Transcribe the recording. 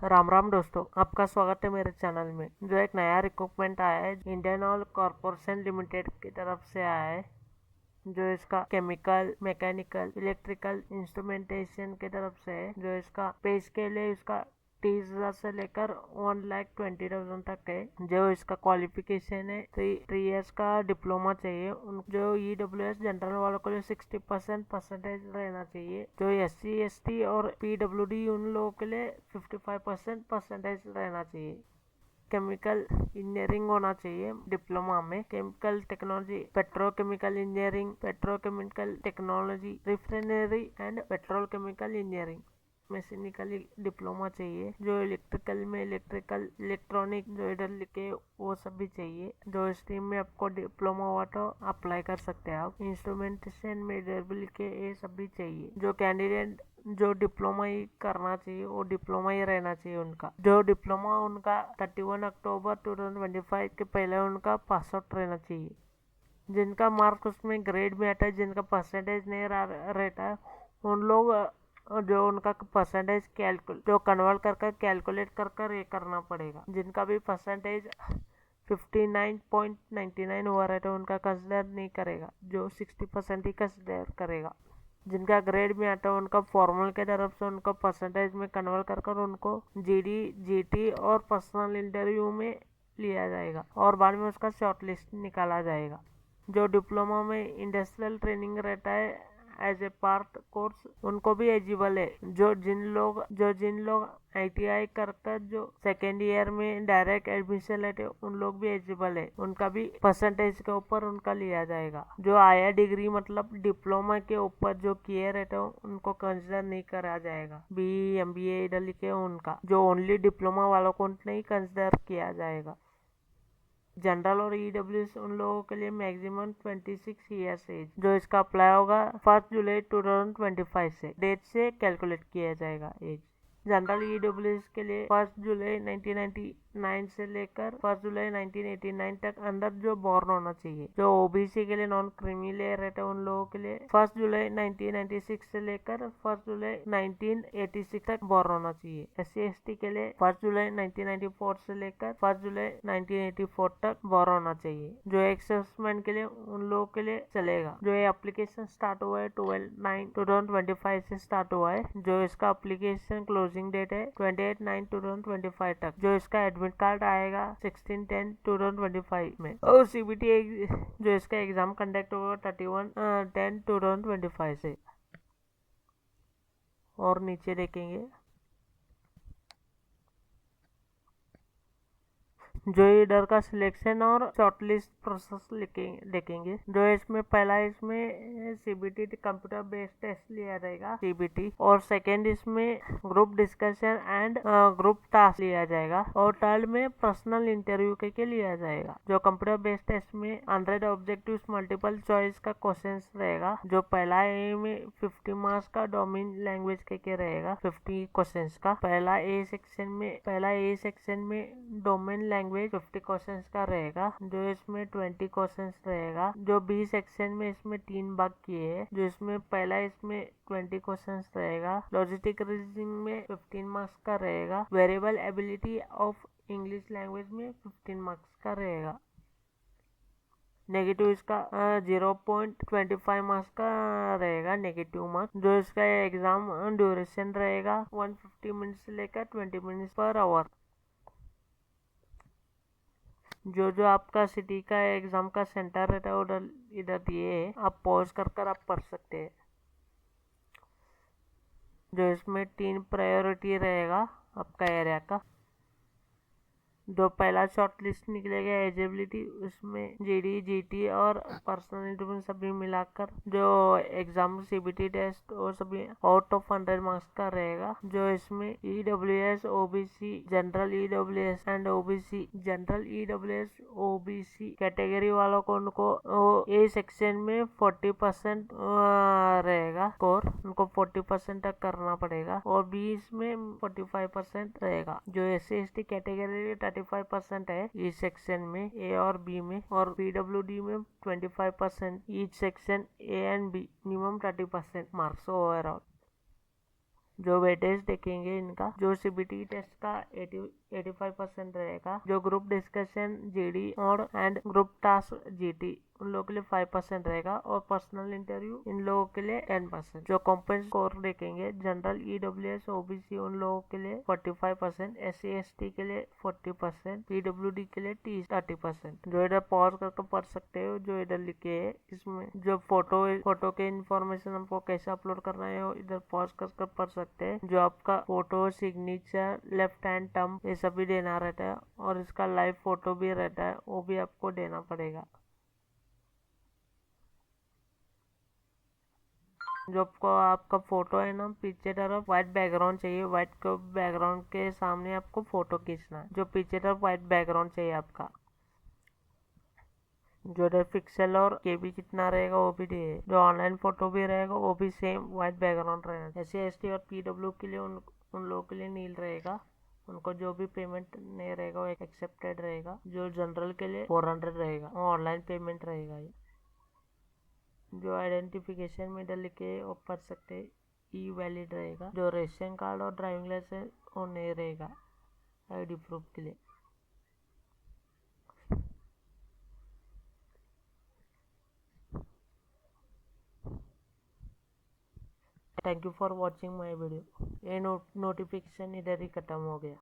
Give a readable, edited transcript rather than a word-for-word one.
राम राम दोस्तों, आपका स्वागत है मेरे चैनल में। जो एक नया रिक्रूटमेंट आया है, इंडियन ऑयल कॉरपोरेशन लिमिटेड की तरफ से आया है। जो इसका केमिकल, मैकेनिकल, इलेक्ट्रिकल इंस्ट्रूमेंटेशन की तरफ से है। जो इसका पे स्केल है, इसका 30,000 से लेकर 1,20,000 तक है। जो इसका क्वालिफिकेशन है, 3 इयर्स का डिप्लोमा चाहिए। जो EWS जनरल वालों को लिए 60% परसेंटेज रहना चाहिए। जो SC ST और PWD उन लोगों के लिए 55% परसेंटेज रहना चाहिए। केमिकल इंजीनियरिंग होना चाहिए डिप्लोमा में। Chemical technology, petrochemical engineering, petrochemical technology, refinery and petrochemical engineering mechanically diploma चाहिए। जो इलेक्ट्रिकल में इलेक्ट्रिकल, इलेक्ट्रॉनिक जो इधर लिखे वो सब भी चाहिए। जो स्ट्रीम में आपको डिप्लोमा हुआ तो अप्लाई कर सकते हैं आप। इंस्ट्रूमेंटेशन में इधर भी लिखे ये सब भी चाहिए। जो कैंडिडेट जो डिप्लोमा ही करना चाहिए वो डिप्लोमा ही रहना चाहिए उनका। जो डिप्लोमा उनका 31 अक्टूबर 2025 के पहले उनका पास आउट रहना चाहिए। जिनका मार्क उसमें ग्रेड में आता है, जिनका परसेंटेज नहीं रहता है, उन लोग जो उनका परसेंटेज जो कन्वर्ट कर कैलकुलेट कर ये करना पड़ेगा। जिनका भी परसेंटेज 59.99 हुआ रहता है उनका कंसिडर नहीं करेगा। जो 60% ही कंसिडर करेगा। जिनका ग्रेड में आता है उनका फॉर्मल के तरफ से उनको परसेंटेज में कन्वर्ट कर उनको GD GT और पर्सनल इंटरव्यू में लिया जाएगा और बाद में उसका शॉर्ट लिस्ट निकाला जाएगा। जो डिप्लोमा में इंडस्ट्रियल ट्रेनिंग रहता है एज ए पार्ट कोर्स, उनको भी एलिजिबल है। जो जिन लोग ITI कर जो सेकेंड ईयर में डायरेक्ट एडमिशन लेते उन लोग भी एलिजिबल है। उनका भी परसेंटेज के ऊपर उनका लिया जाएगा। जो हायर डिग्री मतलब डिप्लोमा के ऊपर जो किए रहते हो उनको कंसिडर नहीं करा जाएगा। BE MBA इधर लिखे उनका, जो ओनली डिप्लोमा वालों को नहीं कंसिडर किया जाएगा। जनरल और EWS उन लोगों के लिए मैक्सिमम 26 ईयर्स एज। जो इसका अप्लाई होगा 1 जुलाई 2025 से डेट से कैलकुलेट किया जाएगा एज। जनरल EWS के लिए 1 जुलाई 1999 से लेकर 1 जुलाई 1989 तक अंदर जो बॉर्न होना चाहिए। जो OBC के लिए नॉन क्रीमी लेयर रहता है उन लोगों के लिए 1 जुलाई 1996 से लेकर 1 जुलाई 1986 तक बॉर्न होना चाहिए। SC ST के लिए 1 जुलाई 1994 से लेकर 1 जुलाई 1984 तक बॉर्न होना चाहिए। जो एक्सेसमेंट के लिए उन लोगों के लिए चलेगा। जो ये एप्लीकेशन स्टार्ट हुआ है 12/9/2025 से स्टार्ट हुआ है। जो इसका एप्लीकेशन क्लोजिंग डेट है 28/9/2025 तक। जो इसका एडमिट कार्ड आएगा 16/10/2025 में। और CBT जो इसका एग्जाम कंडक्ट होगा 31/10/2025 से। और नीचे देखेंगे जो इधर का सिलेक्शन और शॉर्टलिस्ट प्रोसेस देखेंगे। जो इसमें पहला इसमें CBT कंप्यूटर बेस्ड टेस्ट लिया जाएगा CBT, और सेकेंड इसमें group discussion and group task लिया जाएगा, और थर्ड में पर्सनल इंटरव्यू के लिया जाएगा। जो कंप्यूटर बेस्ड टेस्ट में 100 ऑब्जेक्टिव मल्टीपल चॉइस का क्वेश्चन रहेगा। जो पहला ए में 50 मार्क्स का डोमेन लैंग्वेज के रहेगा 50 क्वेश्चन का। पहला ए सेक्शन में डोमेन लैंग्वेज 50 क्वेश्चंस का रहेगा। जो इसमें 20 क्वेश्चंस रहेगा। जो B सेक्शन में इसमें 3 भाग किए हैं। जो इसमें पहला इसमें 20 क्वेश्चंस रहेगा। लॉजिस्टिक रीजनिंग में 15 मार्क्स का रहेगा। Variable ability of English language में 15 मार्क्स का रहेगा। नेगेटिव इसका 0.25 मार्क्स का रहेगा नेगेटिव मार्क्स। जो इसका एग्जाम ड्यूरेशन रहेगा 150 मिनट से लेकर 20 मिनट पर आवर। जो आपका सिटी का एग्जाम का सेंटर रहता है उधर इधर दिए है, आप पॉज कर आप पढ़ सकते हैं। जो इसमें 3 प्रायोरिटी रहेगा आपका एरिया का। जो पहला शॉर्ट लिस्ट निकलेगा एलिजिबिलिटी, उसमें GD GT और पर्सनल इंटरव्यू सभी मिलाकर जो एग्जाम CBT टेस्ट और सभी आउट ऑफ 100 मार्क्स का रहेगा। जो इसमें EWS OBC general EWS and OBC general EWS OBC category वालों को उनको A सेक्शन में 40% रहेगा स्कोर, उनको 40% तक करना पड़ेगा, और B इसमें 45% रहेगा। जो SC ST कैटेगरी 35% है इस सेक्शन में A और B में, और PWD में 25% each section A and B, minimum 30% marks overall. जो वेटेज देखेंगे इनका, जो सीबीटी टेस्ट का 85% रहेगा, जो ग्रुप डिस्कशन जीडी और एंड ग्रुप टास्क जीटी उन लोगों के लिए 5% रहेगा, और पर्सनल इंटरव्यू इन लोगों के लिए 10%। जो कॉम्पेंस स्कोर देखेंगे, जनरल ईडब्ल्यूएस ओबीसी उन लोगों के लिए 45%, एससी एसटी के लिए 40%, पीडब्ल्यूडी के लिए 30% जो इधर पॉज करके पढ़ सकते हो, जो इधर लिखे है इसमें जो फोटो के इंफॉर्मेशन हमको कैसे अपलोड करना है वो इधर पॉज कर पढ़ सकते हैं। जो आपका photo, signature, left hand thumb ये सभी देना रहता है, और इसका लाइव फोटो भी रहता है, वो भी आपको देना पड़ेगा। जो आपका फोटो है ना, पीछे तरफ व्हाइट बैकग्राउंड चाहिए, व्हाइट बैकग्राउंड के सामने आपको फोटो खींचना है, जो पीछे तरफ व्हाइट बैकग्राउंड चाहिए आपका। जो इधर पिक्सल और केबी कितना रहेगा वो भी दे। जो ऑनलाइन फोटो भी रहेगा वो भी सेम व्हाइट बैकग्राउंड रहेगा। एससी एसटी और पीडब्ल्यू के लिए उन लोगों के लिए नील रहेगा, उनको जो भी पेमेंट नहीं रहेगा वो एक्सेप्टेड रहेगा। जो जनरल के लिए 400 रहेगा, वो ऑनलाइन पेमेंट रहेगा। ये जो आइडेंटिफिकेशन में इधर लिखे वो पढ़ सकते, ई वैलिड रहेगा। जो रेशन कार्ड और ड्राइविंग लाइसेंस वो नहीं रहेगा आईडी प्रूफ के लिए। Thank you for watching my video. ये नोटिफिकेशन इधर ही खत्म हो गया।